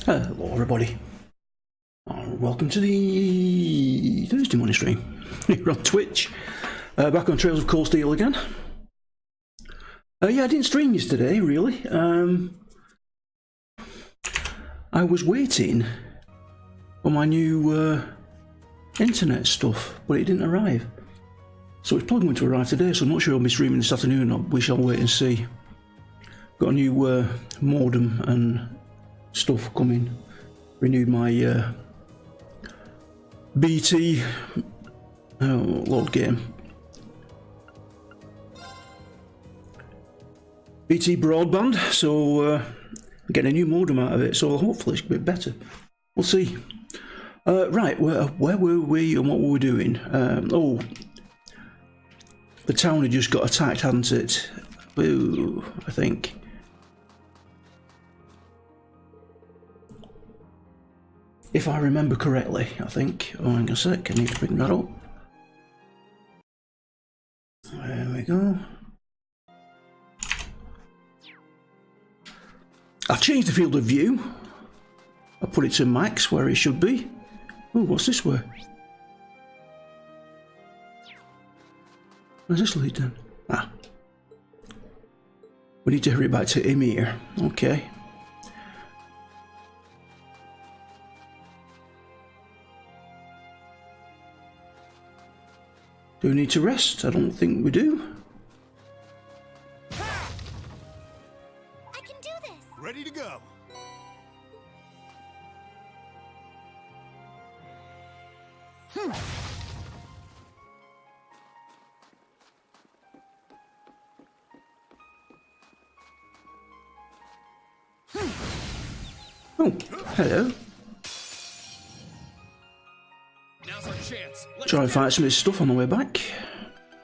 Hello everybody, welcome to the Thursday morning stream here on Twitch. Back on Trails of Cold Steel again. Yeah, I didn't stream yesterday really. I was waiting for my new internet stuff, but it didn't arrive. So it's probably going to arrive today, so I'm not sure I'll be streaming this afternoon, or we shall wait and see. Got a new modem and stuff coming. Renewed my BT load game. BT broadband, so getting a new modem out of it, so hopefully it's a bit better. We'll see. Right, where were we and what were we doing? Oh, the town had just got attacked, hadn't it? Ooh, I think. If I remember correctly, I think. Oh, hang on a sec, I need to bring that up. There we go. I've changed the field of view. I put it to max, where it should be. Ooh, what's this way? Where's this lead then? Ah. We need to hurry back to Emir. Okay. Do we need to rest? I don't think we do. I can do this. Ready to go. Oh, hello. Now's our chance. Try and find some of this stuff on the way back.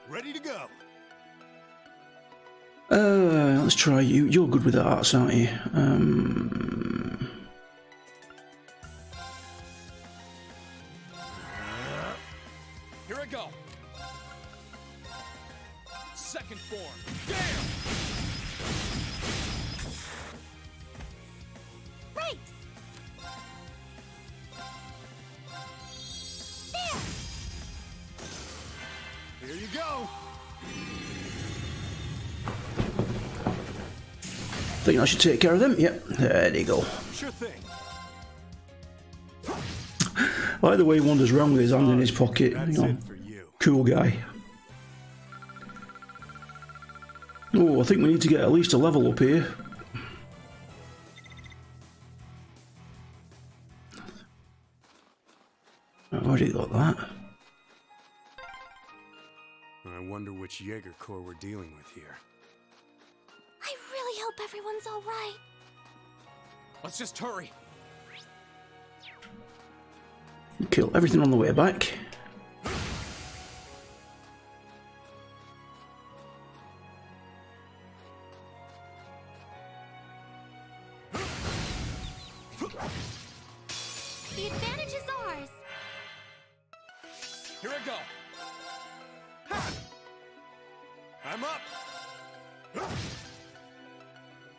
Ready to go. Let's try you. You're good with the arts, aren't you? Here I go. Second form. Damn! Right. There. Here you go. Think I should take care of them? Yep, there they go. Sure thing. I like the way he wanders around with his hand in his pocket. That's You know, it for you. cool guy. Oh, I think we need to get at least a level up here. I've already got that. I wonder which Jaeger Corps we're dealing with here. I really hope everyone's all right. Let's just hurry. Kill everything on the way back. The advantage is ours. Here I go. I'm up.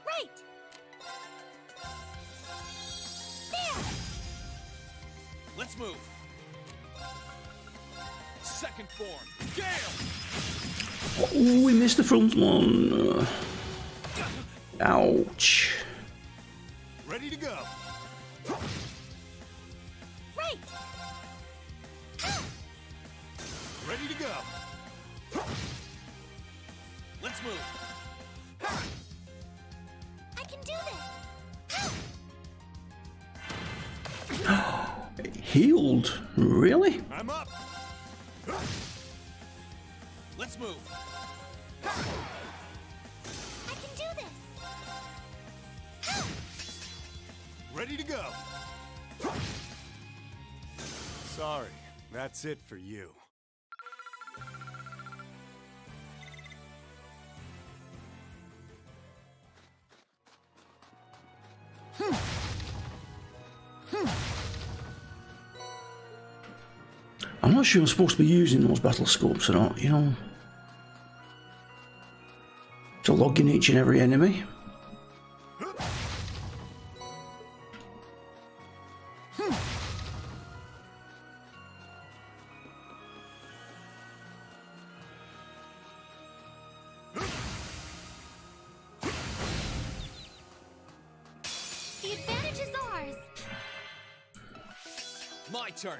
Right. There. Let's move. Second form. Gale! Oh, we missed the front one. Ouch. Ready to go. Right. Ready to go. Let's move. I can do this. Healed? Really? I'm up. Let's move. I can do this. Ready to go. Sorry, that's it for you. I'm not sure I'm supposed to be using those battle scopes or not, you know. To log in each and every enemy. My turn.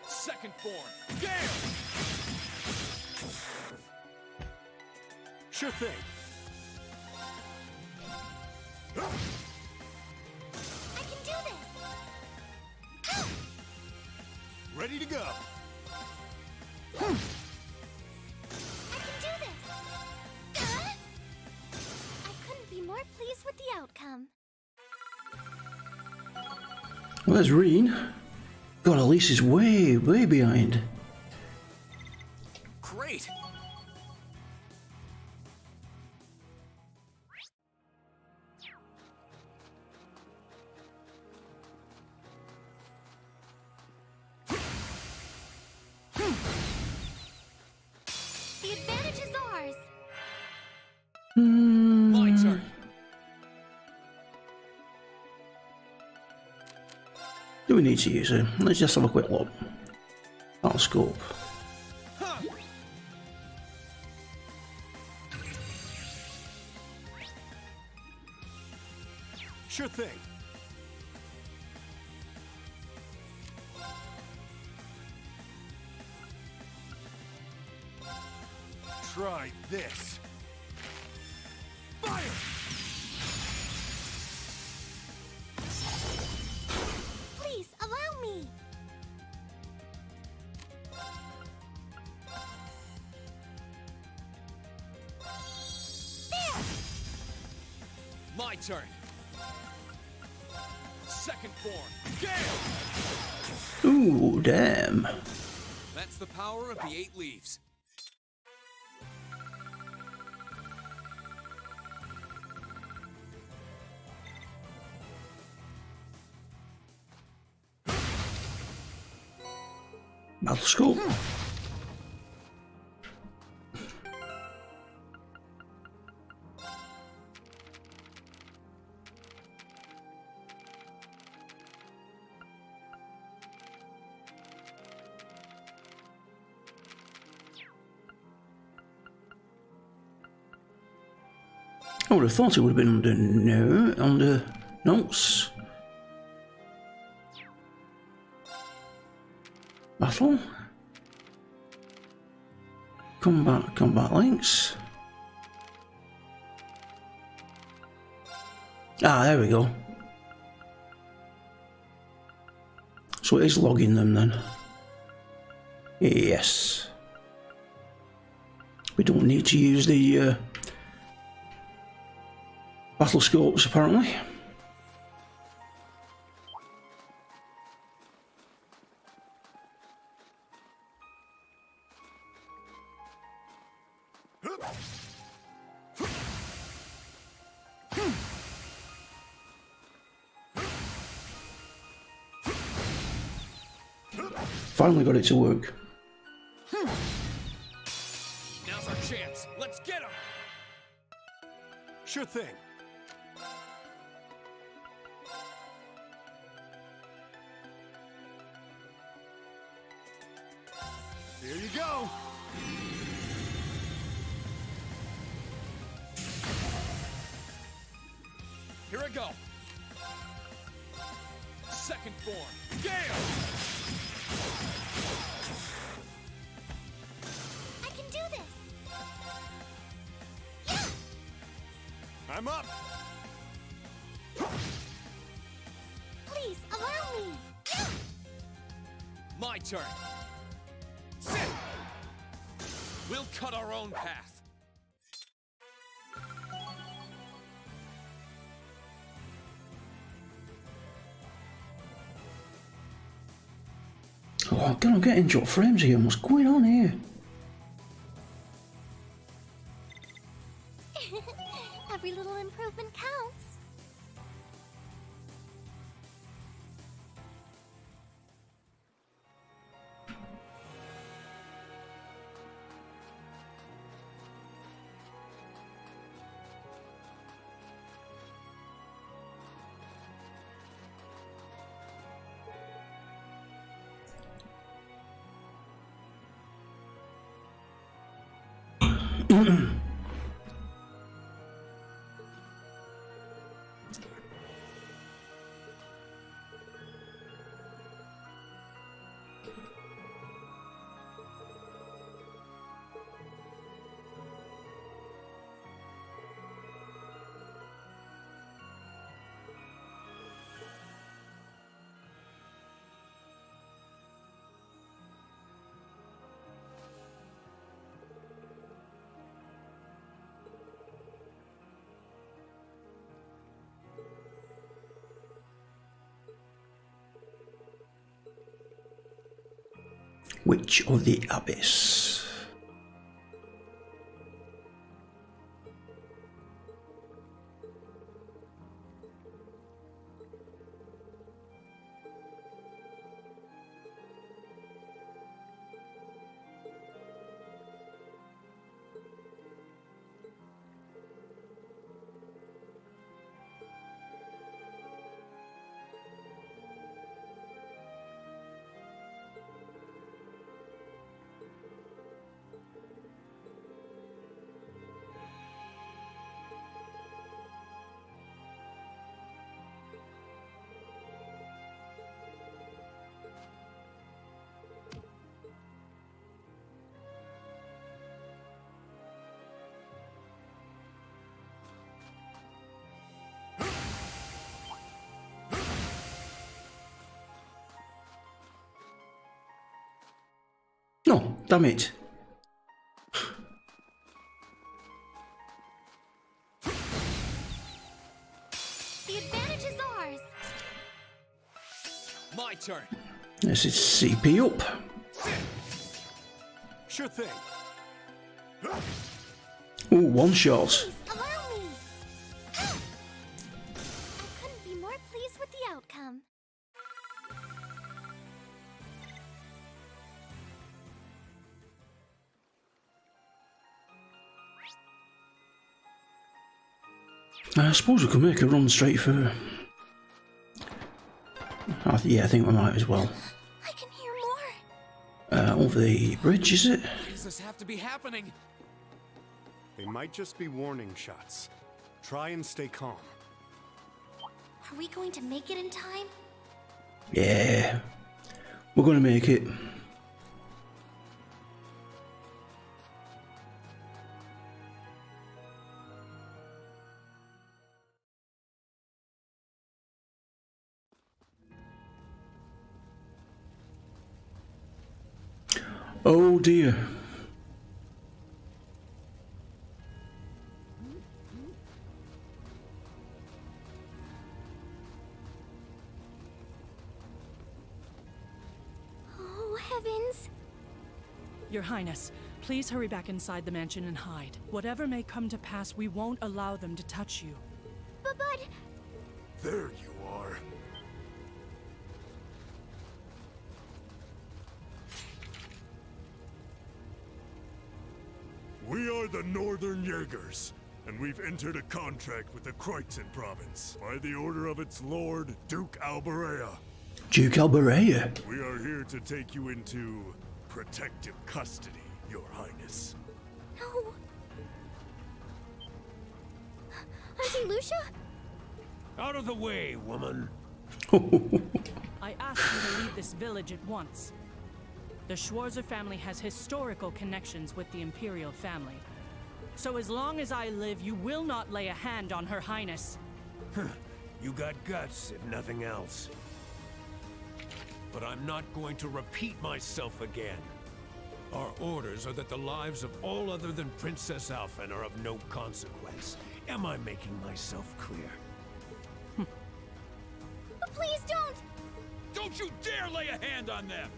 Second form. Gale! Sure thing. I can do this! Ready to go. I can do this! I couldn't be more pleased with the outcome. Well, there's Reen. God, Elise is way, way behind. Great! The advantage is ours! My turn. Do we need to use it? Let's just have a quick look. Battle scope. Huh. Sure thing. Try this. Fire! Please, allow me! There! My turn. Second form. Gale! Ooh, damn. That's the power of the 8 leaves. Battle scope. I would have thought it would have been under notes. Battle. Combat links. Ah, there we go. So it is logging them then. Yes. We don't need to use the battle scopes apparently. Finally got it to work. Now's our chance. Let's get him! Sure thing. Here you go. Here I go. Second form. Gale! I can do this! Yeah! I'm up. Please, allow me! Yeah! My turn. Sit! We'll cut our own path. Oh, I'm gonna get in drop frames here. What's going on here? Every little improvement counts. Witch of the Abyss. No, damn it. The advantage is ours. My turn. This is CP up. Sure thing. Ooh, one shot. Please, allow me. I couldn't be more pleased with the outcome. I suppose we could make a run straight for... yeah, I think we might as well. I can hear more. Over the bridge, is it? Why does this have to be happening? They might just be warning shots. Try and stay calm. Are we going to make it in time? Yeah. We're going to make it. Oh dear. Oh, heavens. Your Highness, please hurry back inside the mansion and hide. Whatever may come to pass, we won't allow them to touch you. But... There you are. We are the Northern Jaegers, and we've entered a contract with the Kreutzen province by the order of its lord, Duke Alberea. Duke Alberea. We are here to take you into protective custody, Your Highness. No. Auntie Lucia? Out of the way, woman. I ask you to leave this village at once. The Schwarzer family has historical connections with the Imperial family. So as long as I live, you will not lay a hand on Her Highness. You got guts, if nothing else. But I'm not going to repeat myself again. Our orders are that the lives of all other than Princess Alphen are of no consequence. Am I making myself clear? Please don't! Don't you dare lay a hand on them!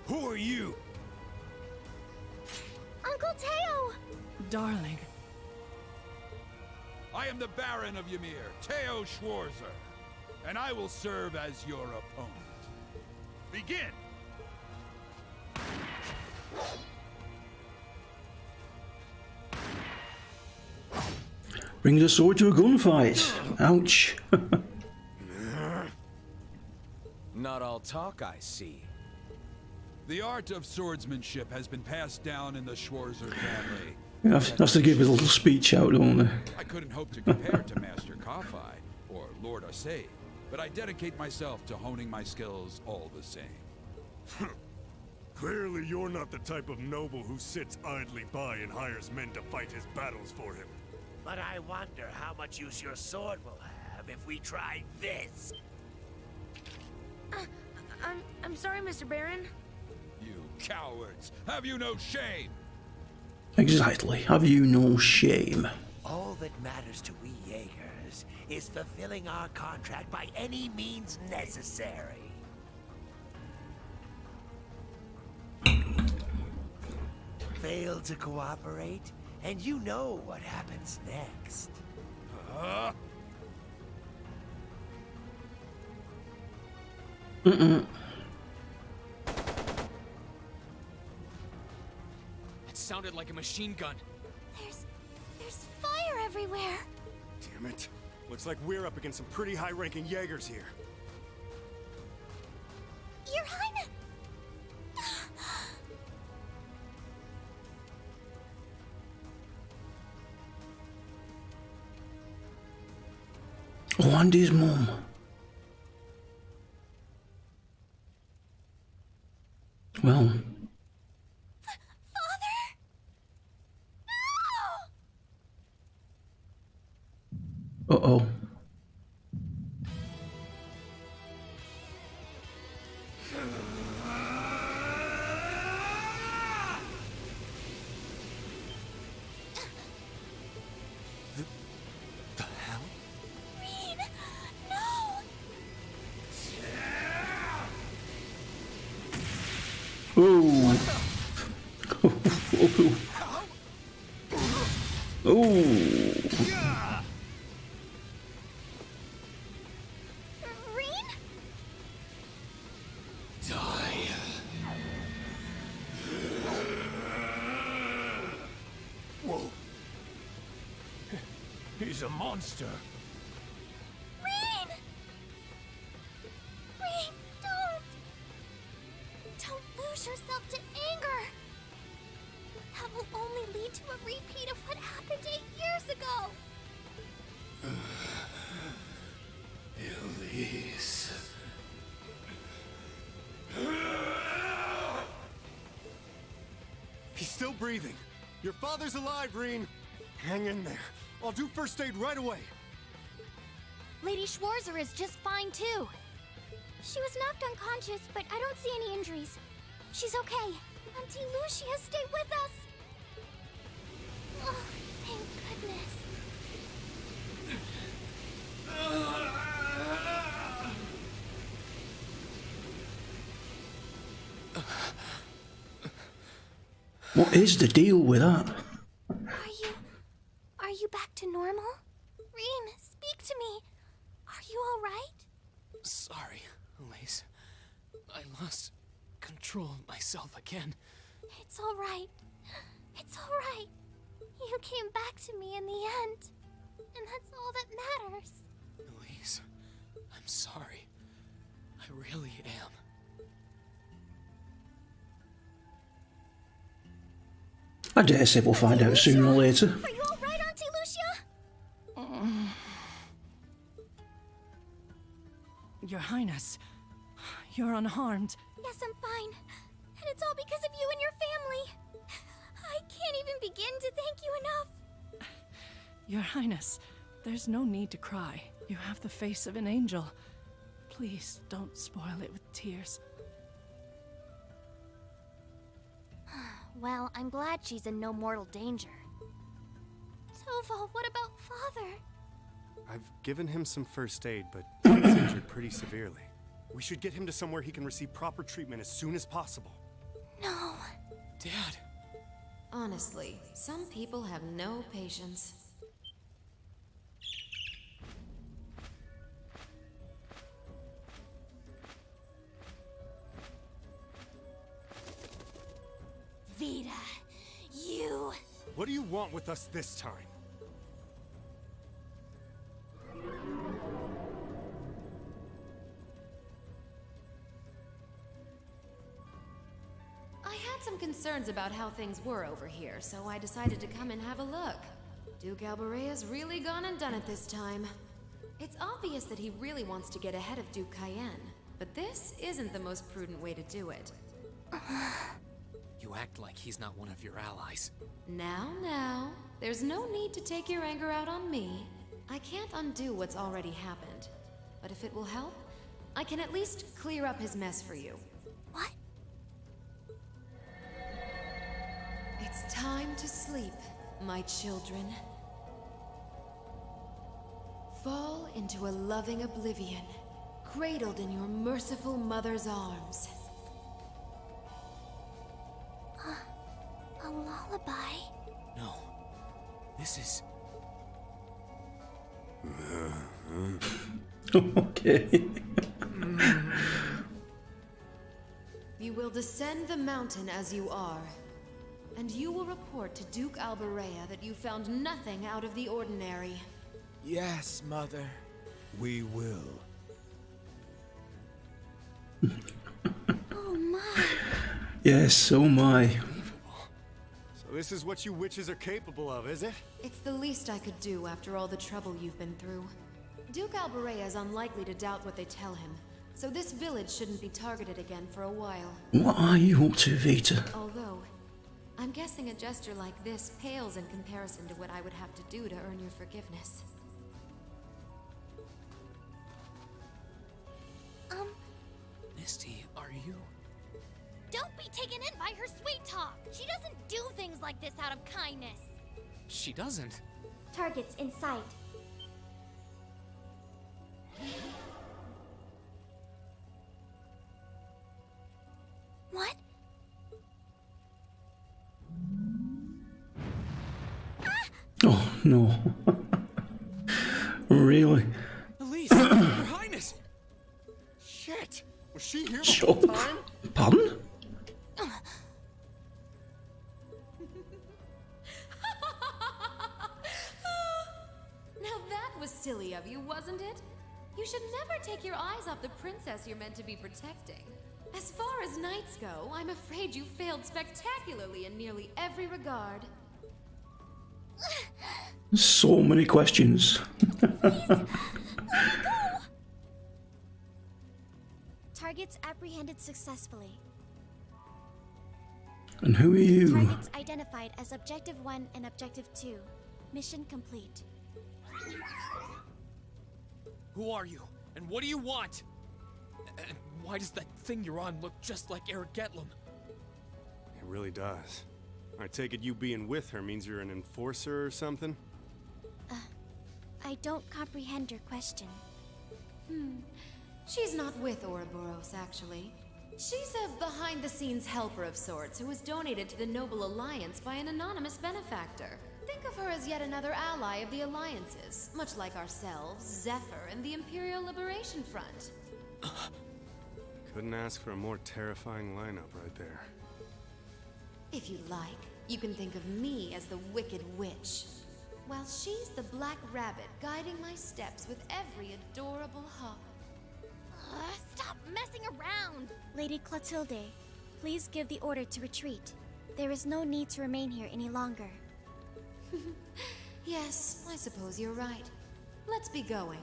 Who are you? Uncle Teo! Darling, I am the Baron of Ymir, Teo Schwarzer, and I will serve as your opponent. Begin! Brings a sword to a gunfight. Ouch. Not all talk, I see. The art of swordsmanship has been passed down in the Schwarzer family. Has to give a little speech out, don't they? I couldn't hope to compare to Master Kafai or Lord Arcade, but I dedicate myself to honing my skills all the same. Clearly you're not the type of noble who sits idly by and hires men to fight his battles for him. But I wonder how much use your sword will have if we try this. I'm sorry, Mr. Baron. You cowards! Have you no shame? Exactly. Have you no shame? All that matters to we Jaegers orders is fulfilling our contract by any means necessary. Fail to cooperate, and you know what happens next. Mm-mm. It sounded like a machine gun. There's fire everywhere. Damn it. Looks like we're up against some pretty high-ranking Jaegers here. Your Highness! Oh, Andy's mum. Well. Father? No! Uh-oh. The hell? Rean! No! Ooh. Ooh. Rean? Die. Whoa. He's a monster. Rean! Rean, don't! Don't lose yourself to anger! That will only lead to a repeat of what happened 8 years ago! Elise. He's still breathing. Your father's alive, Reen. Hang in there. I'll do first aid right away. Lady Schwarzer is just fine too. She was knocked unconscious, but I don't see any injuries. She's okay. Auntie Lucia, stay with us! Oh, thank goodness. What is the deal with that? Are you back to normal? Reem, speak to me. Are you alright? Sorry, Elise. I lost control of myself again. It's alright. It's alright. You came back to me in the end. And that's all that matters. Elise, I'm sorry. I really am. I dare say we'll find out sooner or later. Are you alright, Auntie Lucia? Your Highness, you're unharmed. Yes, I'm fine. And it's all because of you and your family. I can't even begin to thank you enough. Your Highness, there's no need to cry. You have the face of an angel. Please don't spoil it with tears. Well, I'm glad she's in no mortal danger. Tova, what about Father? I've given him some first aid, but he's injured pretty severely. We should get him to somewhere he can receive proper treatment as soon as possible. No. Dad! Honestly, some people have no patience. Vita, you... What do you want with us this time? I had some concerns about how things were over here, so I decided to come and have a look. Duke Albarea's really gone and done it this time. It's obvious that he really wants to get ahead of Duke Cayenne, but this isn't the most prudent way to do it. You act like he's not one of your allies. Now, there's no need to take your anger out on me. I can't undo what's already happened. But if it will help, I can at least clear up his mess for you. What? It's time to sleep, my children. fall into a loving oblivion, cradled in your merciful mother's arms. A lullaby? No. This is... Okay. You will descend the mountain as you are, and you will report to Duke Alberea that you found nothing out of the ordinary. Yes, Mother. We will. Oh my. Yes, oh my. So this is what you witches are capable of, is it? It's the least I could do after all the trouble you've been through. Duke Alberea is unlikely to doubt what they tell him, so this village shouldn't be targeted again for a while. What are you up to, Vita? Although, I'm guessing a gesture like this pales in comparison to what I would have to do to earn your forgiveness. Misty, are you... Don't be taken in by her sweet talk. She doesn't do things like this out of kindness. She doesn't. Targets in sight. What? Oh, no. Really? Elise, Your Highness! Shit! Was she here the Shut whole up. time? Pardon? Now that was silly of you, wasn't it? You should never take your eyes off the princess you're meant to be protecting. As far as knights go, I'm afraid you failed spectacularly in nearly every regard. So many questions. Targets apprehended successfully. And who are you? Targets identified as Objective 1 and Objective 2. Mission complete. Who are you? And what do you want? And why does that thing you're on look just like Eric Getlum? It really does. I take it you being with her means you're an enforcer or something? I don't comprehend your question. She's not with Ouroboros, actually. She's a behind-the-scenes helper of sorts who was donated to the Noble Alliance by an anonymous benefactor. Think of her as yet another ally of the Alliances, much like ourselves, Zephyr, and the Imperial Liberation Front. Couldn't ask for a more terrifying lineup right there. If you like, you can think of me as the Wicked Witch, while she's the Black Rabbit guiding my steps with every adorable hop. Stop messing around! Lady Clotilde, please give the order to retreat. There is no need to remain here any longer. Yes, I suppose you're right. Let's be going.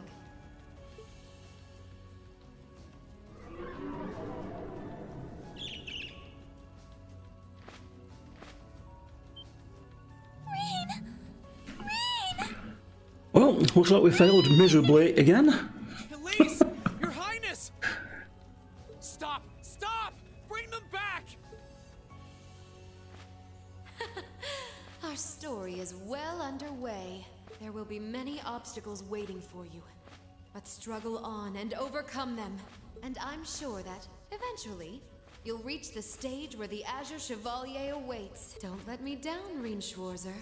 Well, looks like we failed miserably again. Elise! Your Highness! Stop! Stop! Bring them back! Our story is well underway. There will be many obstacles waiting for you. But struggle on and overcome them. And I'm sure that, eventually, you'll reach the stage where the Azure Chevalier awaits. Don't let me down, Reen Schwarzer.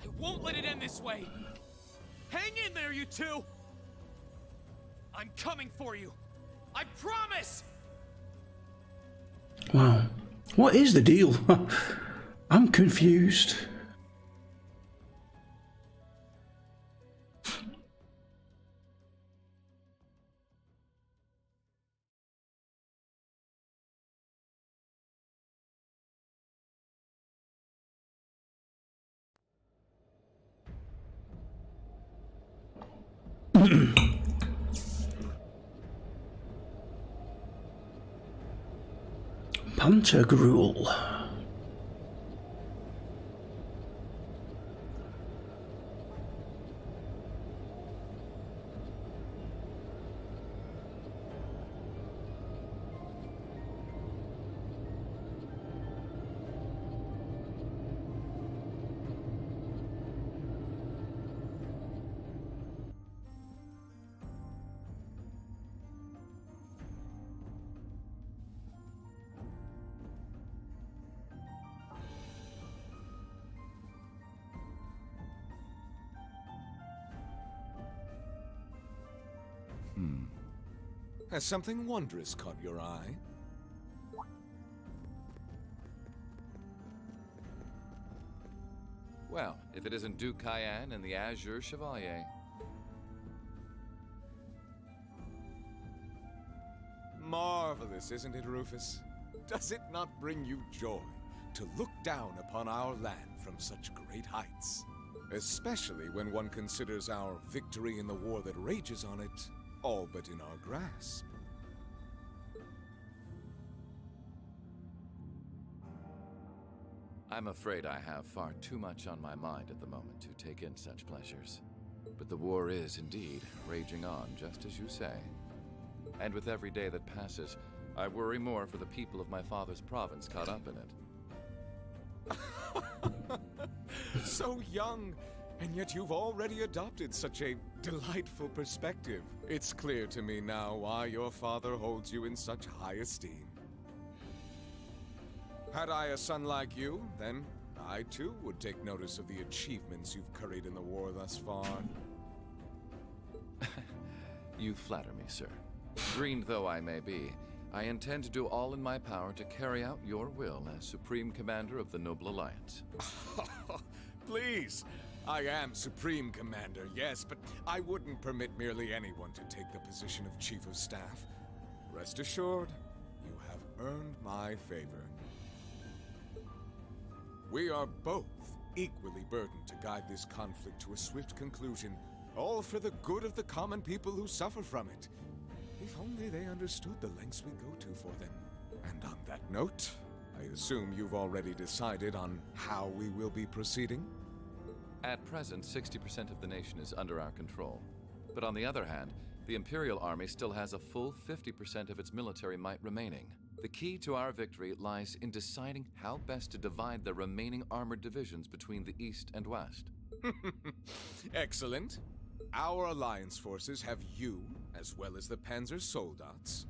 I won't let it end this way! Hang in there, you two! I'm coming for you! I promise! Wow. What is the deal? I'm confused. Pantagruel. Has something wondrous caught your eye? Well, if it isn't Duke Cayenne and the Azure Chevalier. Marvelous, isn't it, Rufus? Does it not bring you joy to look down upon our land from such great heights? Especially when one considers our victory in the war that rages on it all but in our grasp. I'm afraid I have far too much on my mind at the moment to take in such pleasures. But the war is indeed raging on, just as you say. And with every day that passes, I worry more for the people of my father's province caught up in it. So young, and yet you've already adopted such a delightful perspective. It's clear to me now why your father holds you in such high esteem. Had I a son like you, then I too would take notice of the achievements you've curried in the war thus far. You flatter me, sir. Green though I may be, I intend to do all in my power to carry out your will as Supreme Commander of the Noble Alliance. Please, I am Supreme Commander, yes, but I wouldn't permit merely anyone to take the position of Chief of Staff. Rest assured, you have earned my favor. We are both equally burdened to guide this conflict to a swift conclusion, all for the good of the common people who suffer from it. If only they understood the lengths we go to for them. And on that note, I assume you've already decided on how we will be proceeding? At present, 60% of the nation is under our control. But on the other hand, the Imperial Army still has a full 50% of its military might remaining. The key to our victory lies in deciding how best to divide the remaining armored divisions between the East and West. Excellent. Our Alliance forces have you, as well as the Panzer Soldats.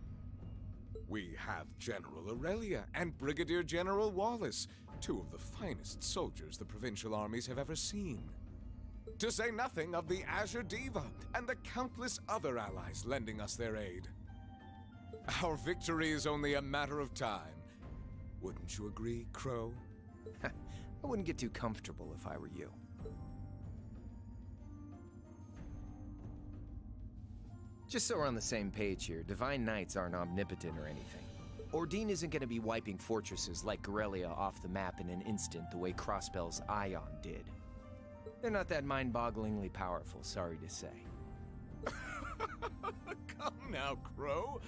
We have General Aurelia and Brigadier General Wallace, two of the finest soldiers the provincial armies have ever seen. To say nothing of the Azure Diva and the countless other allies lending us their aid. Our victory is only a matter of time. Wouldn't you agree, Crow? I wouldn't get too comfortable if I were you. Just so we're on the same page here, Divine Knights aren't omnipotent or anything. Ordine isn't going to be wiping fortresses like Corellia off the map in an instant the way Crossbell's Ion did. They're not that mind-bogglingly powerful, sorry to say. Come now, Crow.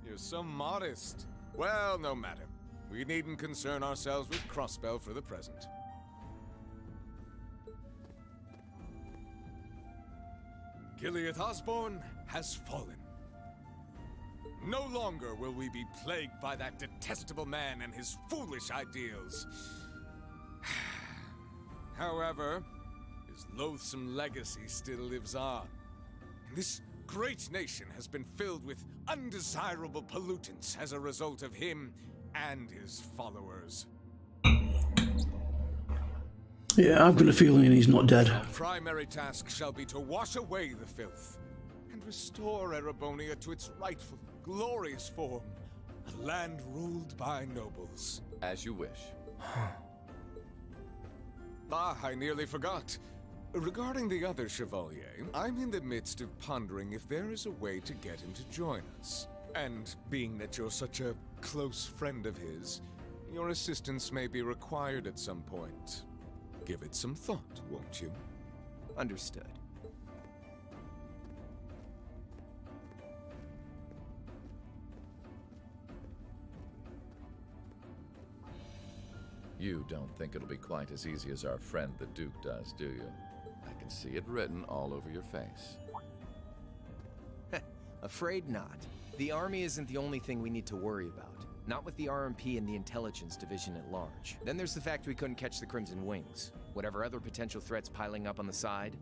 You're so modest. Well, no matter. We needn't concern ourselves with Crossbell for the present. Gilead Osborne has fallen. No longer will we be plagued by that detestable man and his foolish ideals. However, his loathsome legacy still lives on. And this great nation has been filled with undesirable pollutants as a result of him and his followers. Yeah, I've got a feeling he's not dead. Our primary task shall be to wash away the filth and restore Erebonia to its rightful, glorious form. A land ruled by nobles. As you wish. I nearly forgot. Regarding the other Chevalier, I'm in the midst of pondering if there is a way to get him to join us. And being that you're such a close friend of his, your assistance may be required at some point. Give it some thought, won't you? Understood. You don't think it'll be quite as easy as our friend the Duke does, do you? I can see it written all over your face. Afraid not. The army isn't the only thing we need to worry about. Not with the RMP and the intelligence division at large. Then there's the fact we couldn't catch the Crimson Wings. Whatever other potential threats piling up on the side.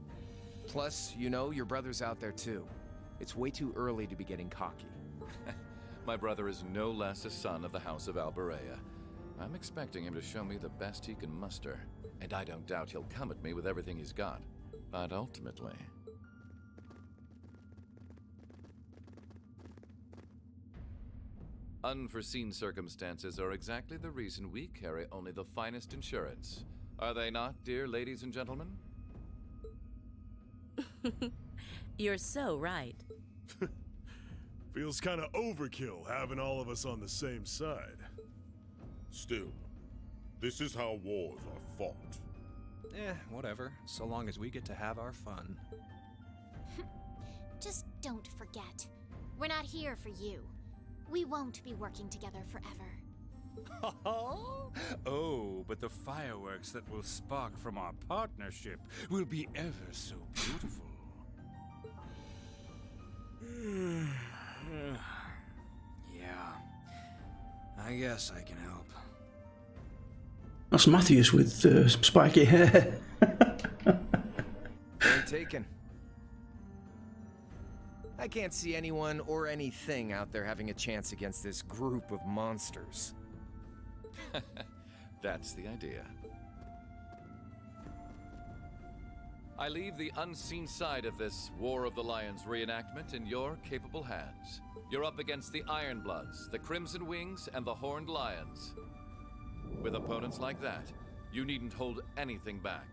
Plus, you know, your brother's out there too. It's way too early to be getting cocky. My brother is no less a son of the House of Alberea. I'm expecting him to show me the best he can muster, and I don't doubt he'll come at me with everything he's got. But ultimately... Unforeseen circumstances are exactly the reason we carry only the finest insurance. Are they not, dear ladies and gentlemen? You're so right. Feels kind of overkill having all of us on the same side. Still, this is how wars are fought. Whatever, so long as we get to have our fun. Just don't forget. We're not here for you. We won't be working together forever. Oh, but the fireworks that will spark from our partnership will be ever so beautiful. Yeah, I guess I can help. That's Matthews with spiky hair. Point taken. I can't see anyone or anything out there having a chance against this group of monsters. That's the idea. I leave the unseen side of this War of the Lions reenactment in your capable hands. You're up against the Ironbloods, the Crimson Wings, and the Horned Lions. With opponents like that, you needn't hold anything back.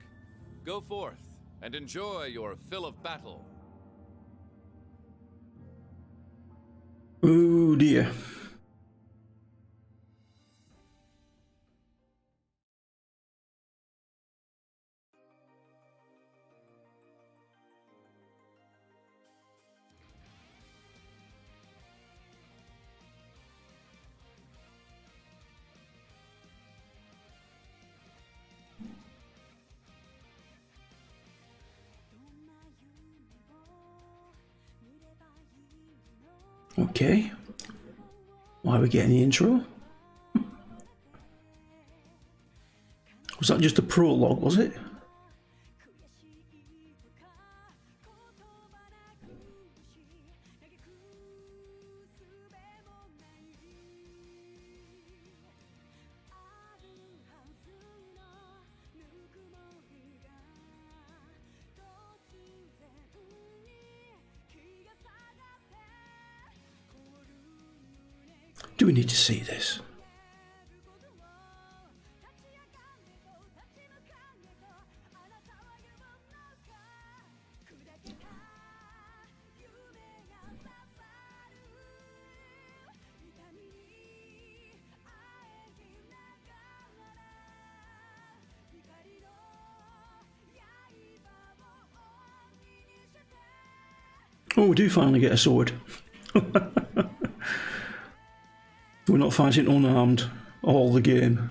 Go forth and enjoy your fill of battle. Oh dear. Okay. Why are we getting the intro? Was that just a prologue, was it? Do we need to see this? Oh, we do finally get a sword. We're not fighting unarmed all the game.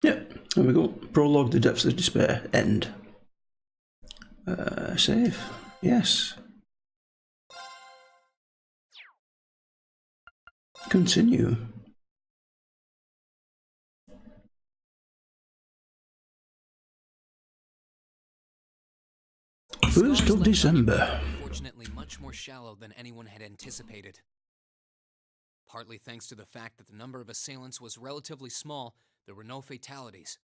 Yep, there we go. Prologue, the depths of despair, end. Save. Yes. Continue. First of December. Unfortunately, much more shallow than anyone had anticipated. Partly thanks to the fact that the number of assailants was relatively small, there were no fatalities.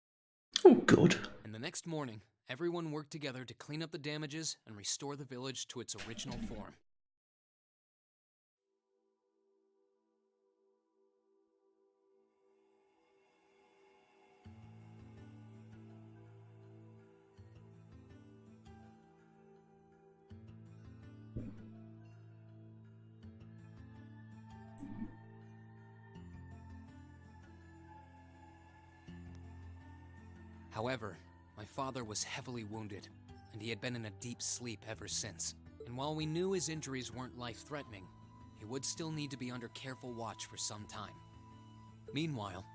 Oh, good. And the next morning, everyone worked together to clean up the damages and restore the village to its original form. However, my father was heavily wounded, and he had been in a deep sleep ever since. And while we knew his injuries weren't life-threatening, he would still need to be under careful watch for some time. Meanwhile,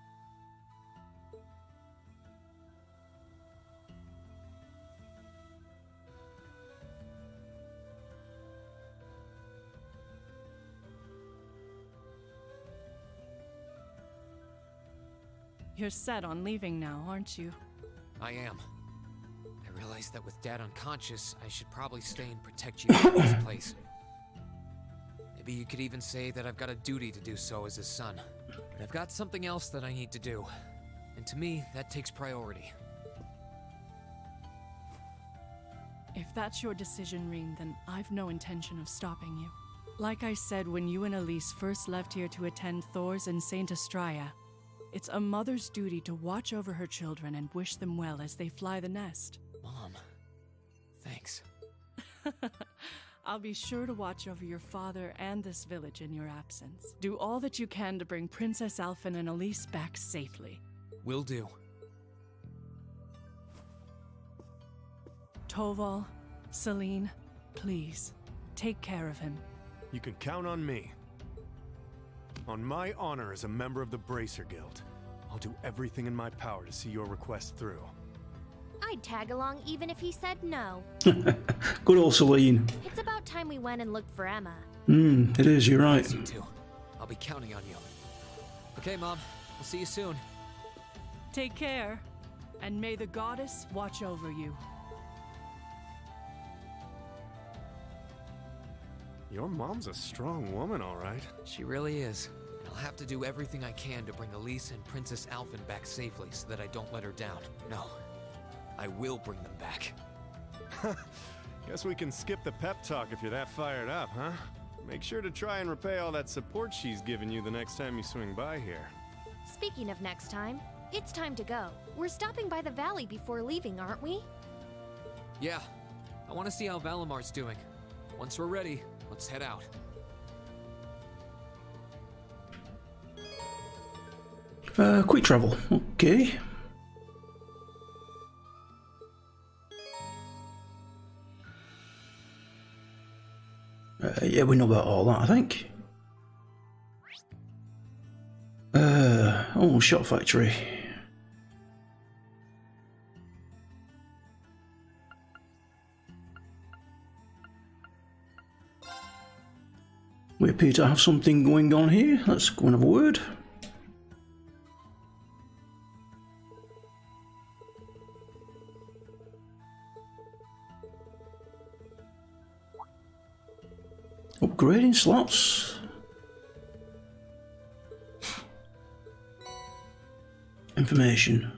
You're set on leaving now, aren't you? I am. I realized that with Dad unconscious, I should probably stay and protect you in this place. Maybe you could even say that I've got a duty to do so as his son. But I've got something else that I need to do. And to me, that takes priority. If that's your decision, Reen, then I've no intention of stopping you. Like I said when you and Elise first left here to attend Thor's and Saint Astraea, it's a mother's duty to watch over her children and wish them well as they fly the nest. Mom, thanks. I'll be sure to watch over your father and this village in your absence. Do all that you can to bring Princess Alphen and Elise back safely. Will do. Toval, Celine, please, take care of him. You can count on me. On my honor as a member of the Bracer Guild, I'll do everything in my power to see your request through. I'd tag along even if he said no. Good old Celine. It's about time we went and looked for Emma. It is, you're right. You too. I'll be counting on you. Okay, Mom. I'll see you soon. Take care, and may the goddess watch over you. Your mom's a strong woman, all right. She really is. And I'll have to do everything I can to bring Elise and Princess Alphen back safely so that I don't let her down. No, I will bring them back. Guess we can skip the pep talk if you're that fired up, huh? Make sure to try and repay all that support she's given you the next time you swing by here. Speaking of next time, it's time to go. We're stopping by the valley before leaving, aren't we? Yeah. I want to see how Valamar's doing. Once we're ready, let's head out. Quick travel. Okay. Yeah, we know about all that, I think. Oh, shot factory. We appear to have something going on here. Let's go and have a word. Upgrading slots. Information.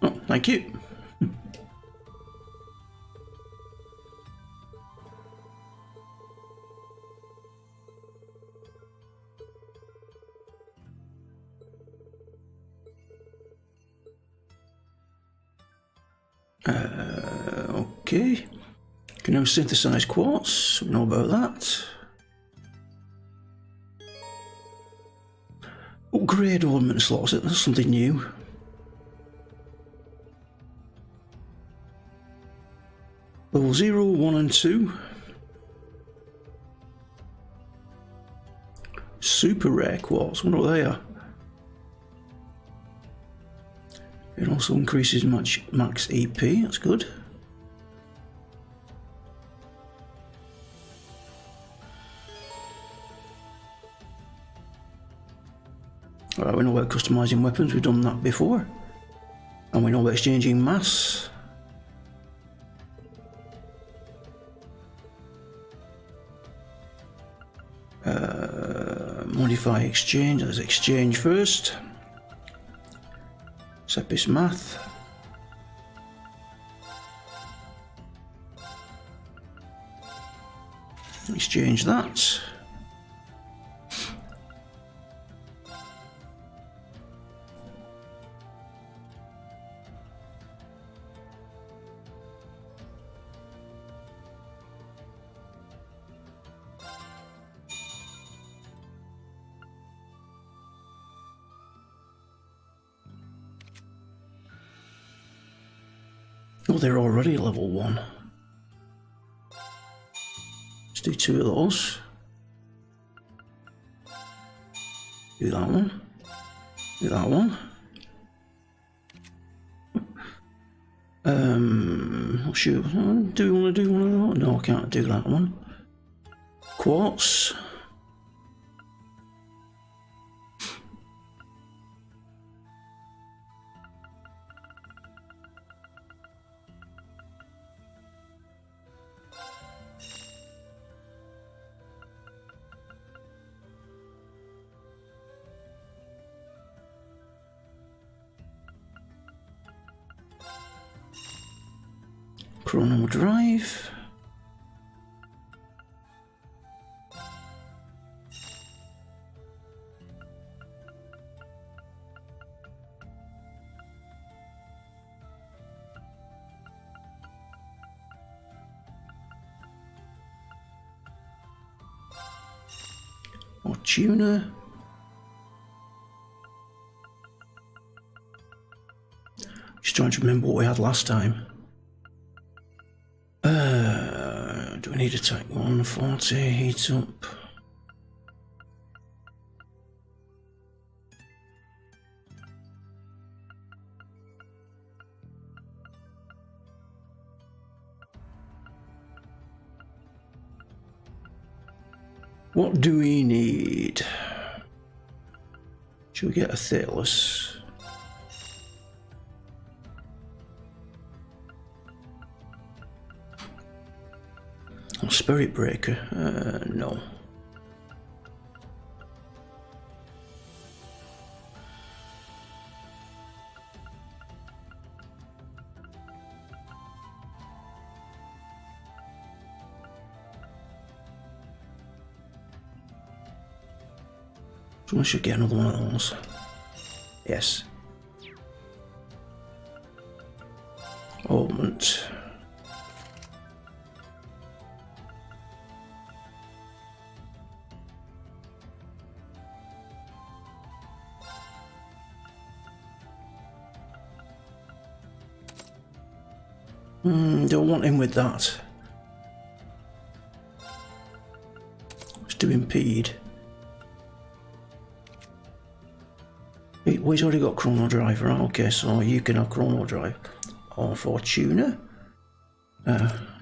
Oh, thank you. Okay. Can now synthesize quartz. We know about that. Upgrade ornament slots. That's something new. Level 0, 1 and 2. Super rare quartz. Wonder what they are. It also increases max EP. That's good. Alright, we know about customizing weapons. We've done that before. And we know about exchanging mass. Modify exchange. Let's exchange first. Sepis math. Exchange that. Oh, they're already level 1. Let's do 2 of those. Do that one. Do that one. Not sure. Do you want to do one of those? No, I can't do that one. Quartz. Chroma drive. Or tuner. Just trying to remember what we had last time. Do we need attack 140, heat up? What do we need? Should we get a Thalos? Spirit Breaker? No. So I should get another one of those. Yes. Augment. Don't want him with that. Let's do impede. Well, he's already got Chrono Drive, right? Okay, so you can have Chrono Drive. Or Fortuna.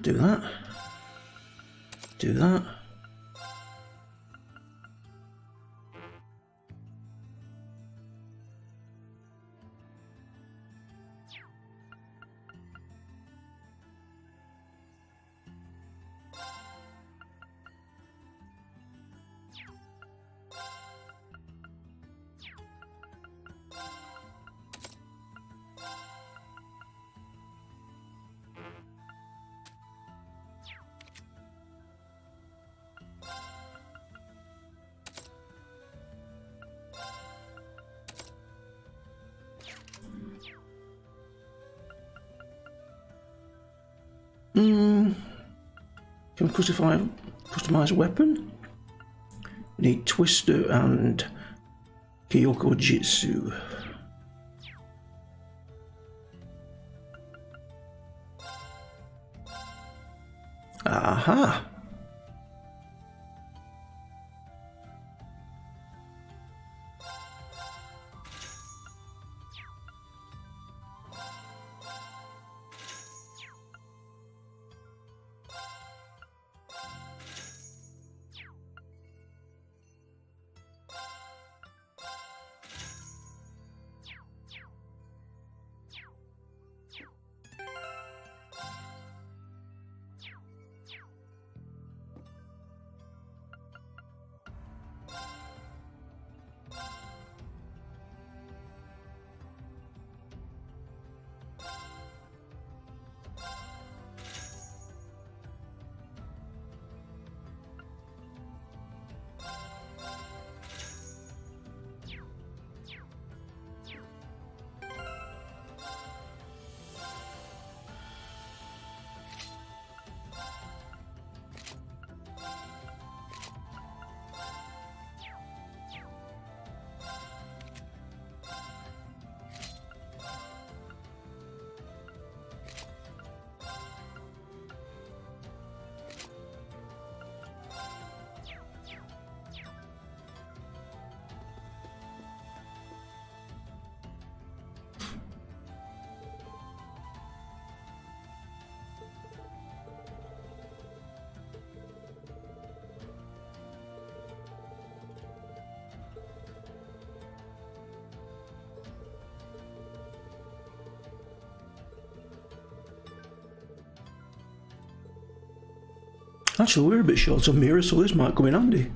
Do that. Do that. Can we customize a weapon? We need Twister and Kyoko Jitsu. Aha! Actually, we're a bit short on mirrors, so this might come in handy.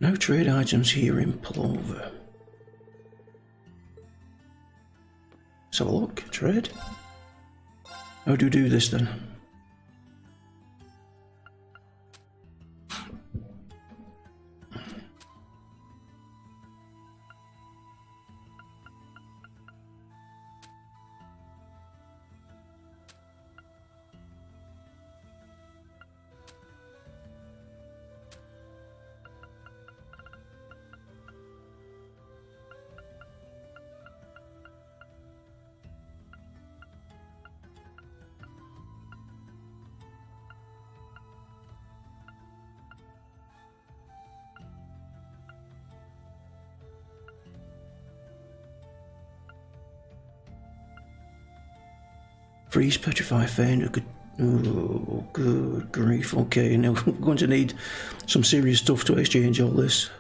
No trade items here in Plover. Let's have a look. Trade. How do we do this then? Freeze, petrify, faint. Good. Oh, good grief. Okay, now we're going to need some serious stuff to exchange all this.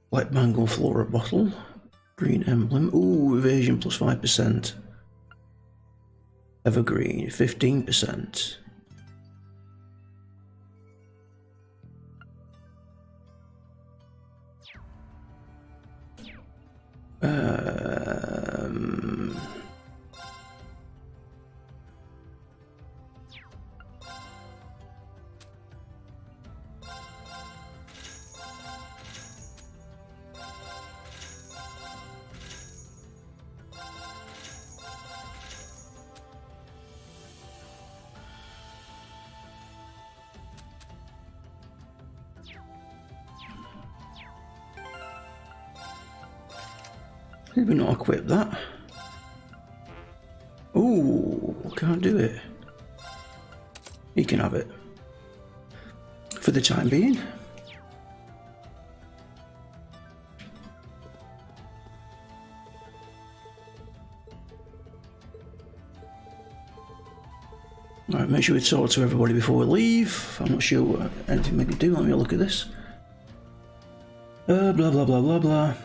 Black mango flora bottle. Green emblem. Ooh, evasion plus 5%. Evergreen, 15%. Did we not equip that? Oh, can't do it. You can have it. For the time being. Alright, make sure we talk to everybody before we leave. I'm not sure what anything we can do. Let me look at this. Blah blah blah blah blah.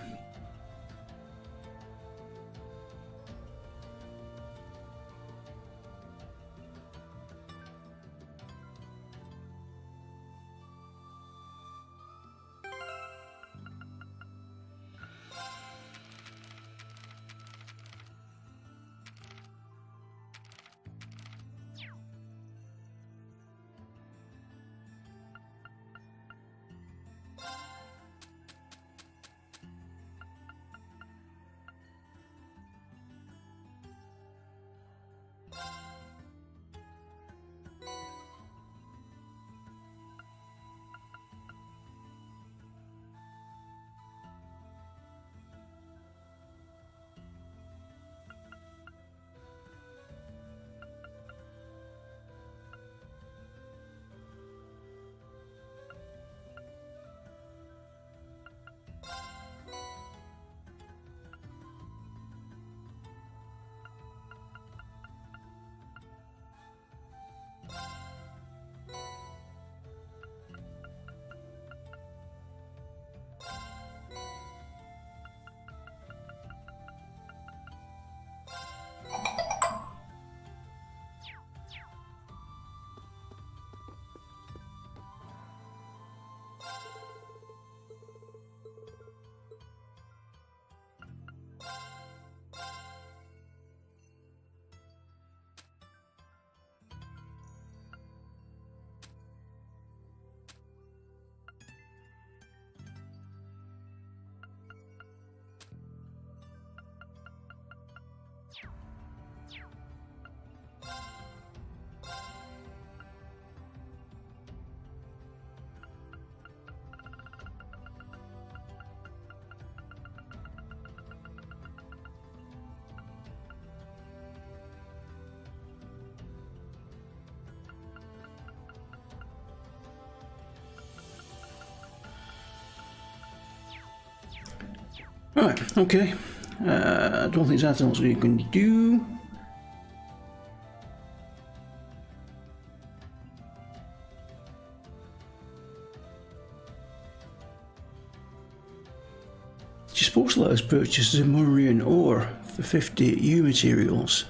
Right, okay. I don't think there's anything else we can do. supposed to let us purchase Zemurian ore for 50 U materials.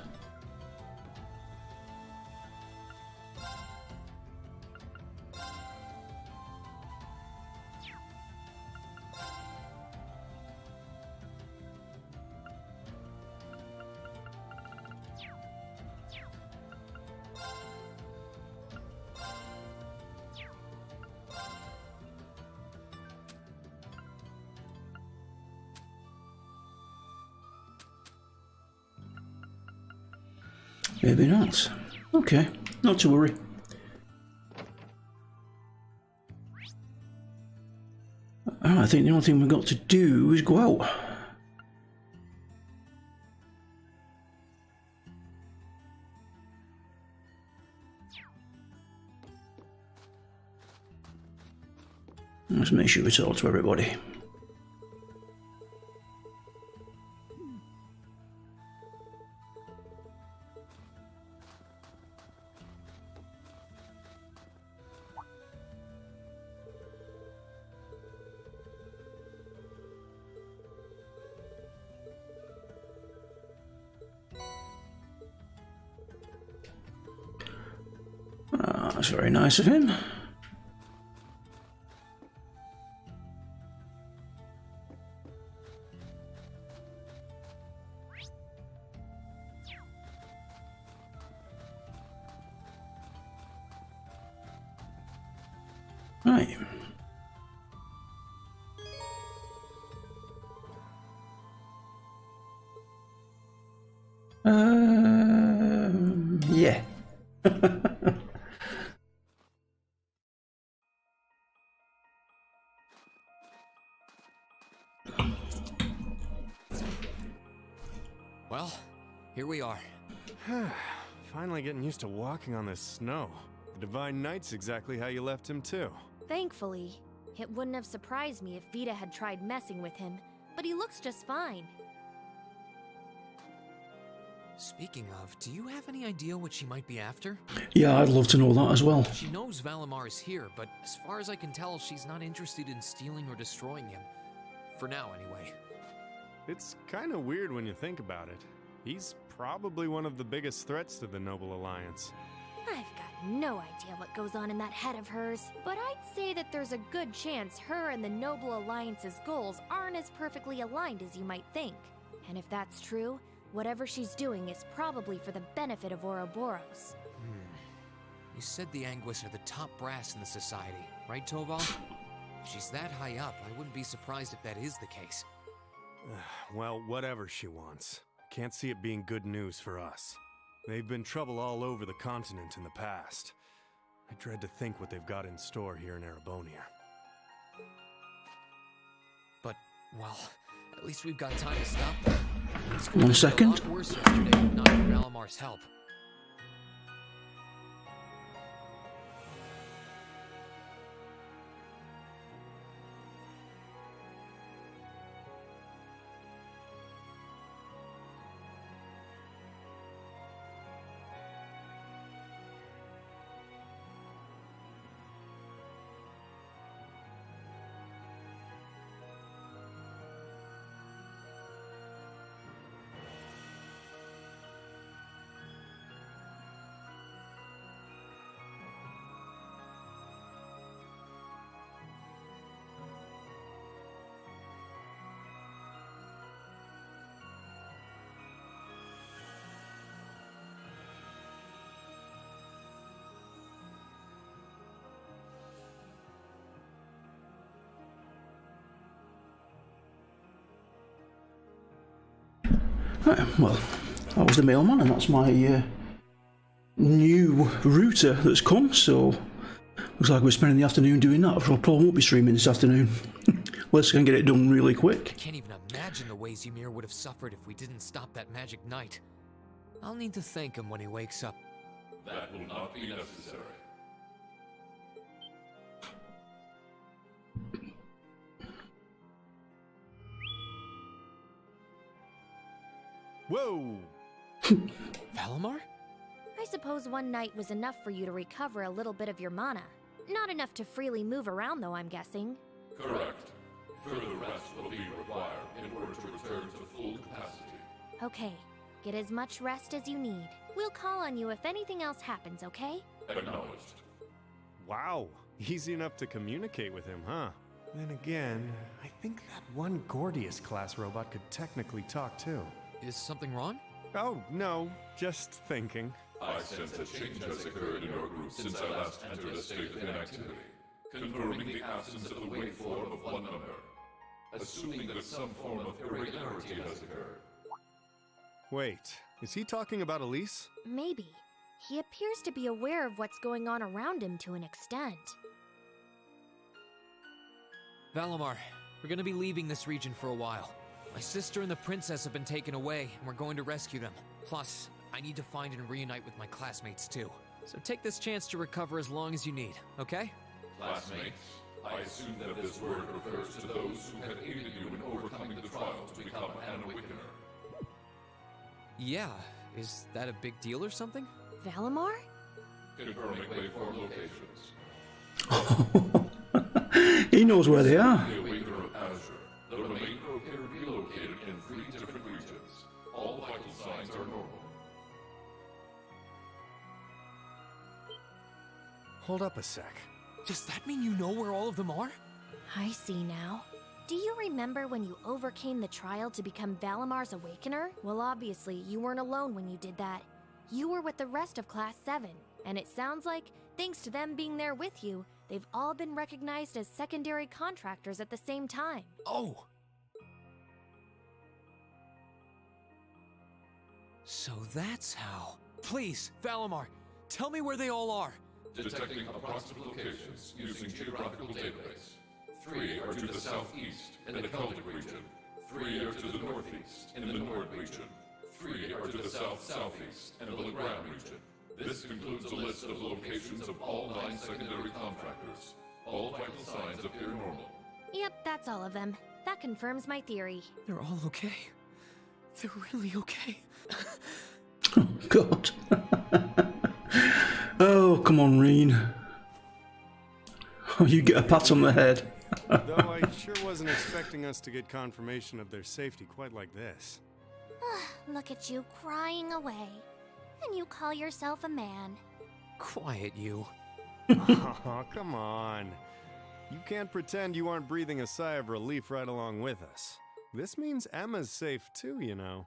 Maybe not. Okay, not to worry. I think the only thing we've got to do is go out. Let's make sure we talk to everybody. That's very nice of him. Right. Yeah. Well, here we are. Finally getting used to walking on this snow. The Divine Knight's exactly how you left him too. Thankfully. It wouldn't have surprised me if Vita had tried messing with him, but he looks just fine. Speaking of, do you have any idea what she might be after? Yeah, I'd love to know that as well. She knows Valimar is here, but as far as I can tell, she's not interested in stealing or destroying him. For now, anyway. It's kind of weird when you think about it. He's probably one of the biggest threats to the Noble Alliance. I've got no idea what goes on in that head of hers, but I'd say that there's a good chance her and the Noble Alliance's goals aren't as perfectly aligned as you might think. And if that's true, whatever she's doing is probably for the benefit of Ouroboros. You said the Anguis are the top brass in the society, right, Toval? If she's that high up, I wouldn't be surprised if that is the case. Well, whatever she wants. Can't see it being good news for us. They've been trouble all over the continent in the past. I dread to think what they've got in store here in Erebonia. But, well, at least we've got time to stop them. 1 second. A lot worse yesterday if not for Valimar's help. Right, well, that was the mailman, and that's my new router that's come, so looks like we're spending the afternoon doing that. I probably won't be streaming this afternoon. Let's go and get it done really quick. I can't even imagine the ways Ymir would have suffered if we didn't stop that magic knight. I'll need to thank him when he wakes up. That will not be necessary. Whoa! Valimar? I suppose one night was enough for you to recover a little bit of your mana. Not enough to freely move around, though, I'm guessing. Correct. Further rest will be required in order to return to full capacity. Okay, get as much rest as you need. We'll call on you if anything else happens, okay? Acknowledged. Wow, easy enough to communicate with him, huh? Then again, I think that one Gordius-class robot could technically talk too. Is something wrong? Oh, no, just thinking. I sense a change has occurred in your group since I last entered a state of inactivity, confirming the absence of the waveform of one member, assuming that some form of irregularity has occurred. Wait, is he talking about Elise? Maybe. He appears to be aware of what's going on around him to an extent. Valimar, we're gonna be leaving this region for a while. My sister and the princess have been taken away, and we're going to rescue them. Plus, I need to find and reunite with my classmates too. So take this chance to recover as long as you need, okay? Classmates, I assume that this word refers to those who had aided you in overcoming the trial to become an Awakener. Yeah, is that a big deal or something? Valimar? Confirming waveform locations. He knows where they are. The Awakener of Azure. The remainder appear relocated in 3 different regions. All vital signs are normal. Hold up a sec. Does that mean you know where all of them are? I see now. Do you remember when you overcame the trial to become Valimar's Awakener? Well, obviously, you weren't alone when you did that. You were with the rest of Class 7, and it sounds like, thanks to them being there with you, they've all been recognized as secondary contractors at the same time. Oh! So that's how. Please, Valimar, tell me where they all are. Detecting approximate locations using geographical database. 3 are to the southeast in the Celtic region. 3 are to the northeast in the Nord region. 3 are to the south-southeast in the Legrand region. This includes a list of locations of all 9 secondary contractors. All vital signs appear normal. Yep, that's all of them. That confirms my theory. They're all okay. They're really okay. Oh, God. Oh, come on, Reen. Oh, you get a pat on the head. Though I sure wasn't expecting us to get confirmation of their safety quite like this. Look at you crying away. And you call yourself a man. Quiet, you. Oh, come on. You can't pretend you aren't breathing a sigh of relief right along with us. This means Emma's safe too, you know.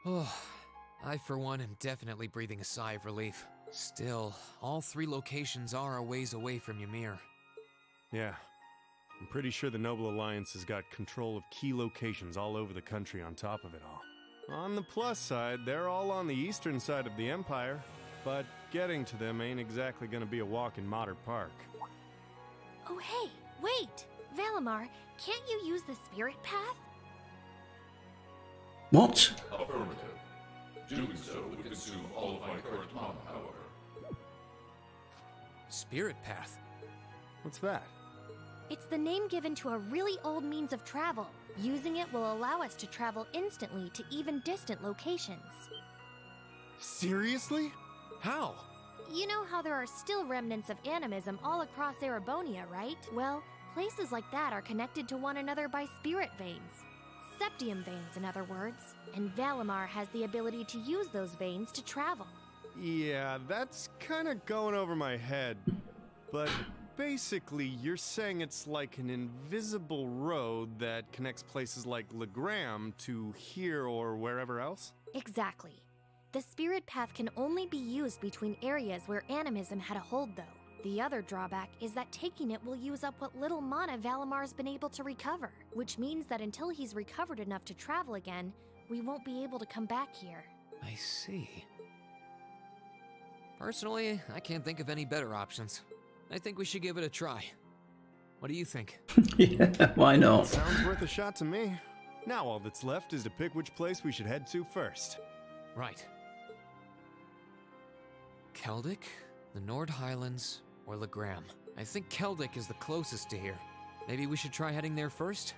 Oh, I for one am definitely breathing a sigh of relief. Still, all 3 locations are a ways away from Ymir. Yeah. I'm pretty sure the Noble Alliance has got control of key locations all over the country on top of it all. On the plus side, they're all on the eastern side of the Empire, but getting to them ain't exactly gonna be a walk in Modder Park. Oh hey, wait! Valimar, can't you use the spirit path? What? Affirmative. Doing so would consume all of my current mana, however. Spirit path? What's that? It's the name given to a really old means of travel. Using it will allow us to travel instantly to even distant locations. Seriously? How? You know how there are still remnants of animism all across Erebonia, right? Well, places like that are connected to one another by spirit veins. Septium veins, in other words. And Valimar has the ability to use those veins to travel. Yeah, that's kinda going over my head. But basically, you're saying it's like an invisible road that connects places like Legram to here or wherever else? Exactly. The spirit path can only be used between areas where animism had a hold, though. The other drawback is that taking it will use up what little mana Valimar's been able to recover, which means that until he's recovered enough to travel again, we won't be able to come back here. I see. Personally, I can't think of any better options. I think we should give it a try. What do you think? Yeah, why not? Sounds worth a shot to me. Now all that's left is to pick which place we should head to first. Right. Celtic, the Nord Highlands, or Legram. I think Celtic is the closest to here. Maybe we should try heading there first?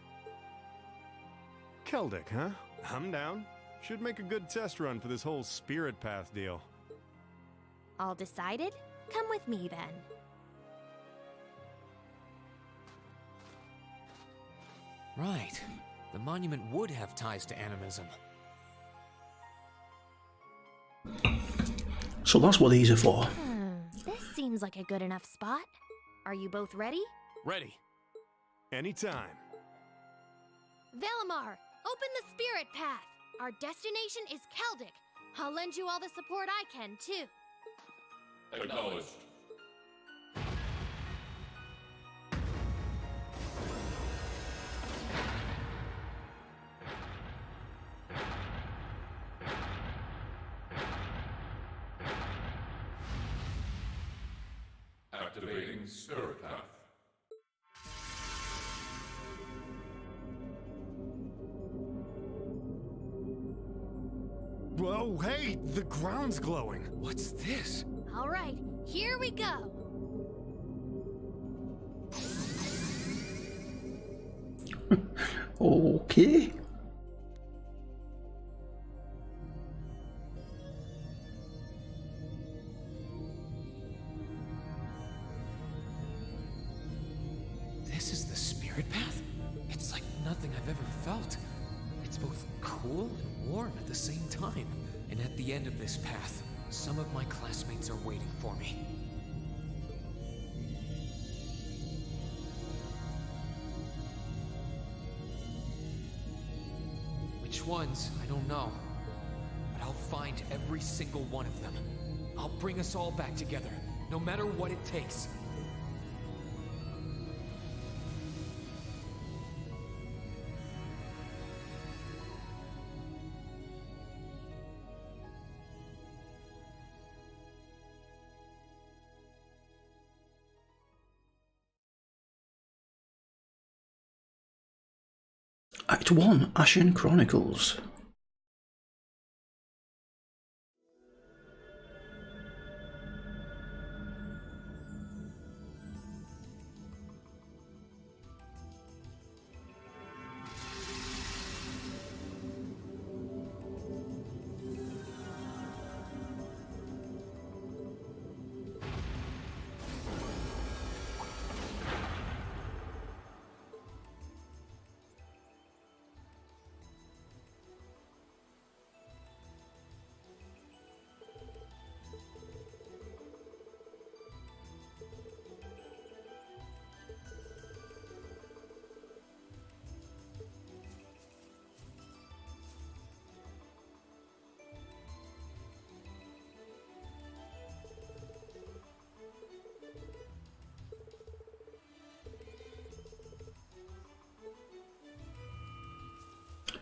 Celtic, huh? I'm down. Should make a good test run for this whole spirit path deal. All decided? Come with me then. Right. The monument would have ties to animism. So that's what these are for. This seems like a good enough spot. Are you both ready? Ready. Anytime. Valimar, open the spirit path. Our destination is Keldic. I'll lend you all the support I can, too. Acknowledged. Activating spirit path. Whoa, hey, the ground's glowing. What's this? All right, here we go. Okay. This is the spirit path? It's like nothing I've ever felt. It's both cool and warm at the same time. And at the end of this path, some of my classmates are waiting for me. Which ones, I don't know. But I'll find every single one of them. I'll bring us all back together, no matter what it takes. Act 1, Ashen Chronicles.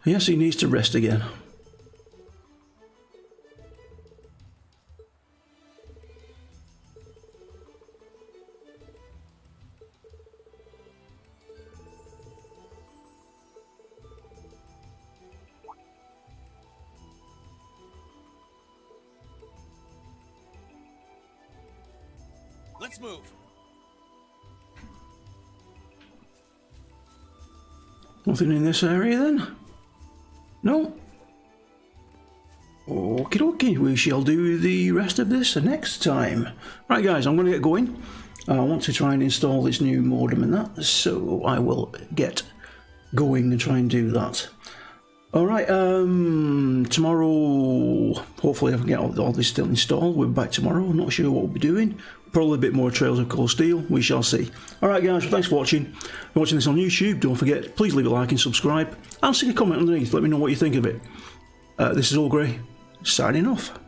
Yes, he needs to rest again. Let's move. Nothing in this area then? No? Okie dokie, we shall do the rest of this next time. Right guys, I'm going to get going. I want to try and install this new modem and that, so I will get going and try and do that. Alright, tomorrow, hopefully I can get all this still installed. We're back tomorrow, I'm not sure what we'll be doing. Probably a bit more Trails of Cold Steel, we shall see. Alright guys, well, thanks for watching. If you're watching this on YouTube, don't forget, please leave a like and subscribe. And stick a comment underneath, let me know what you think of it. This is Olgrey, signing off.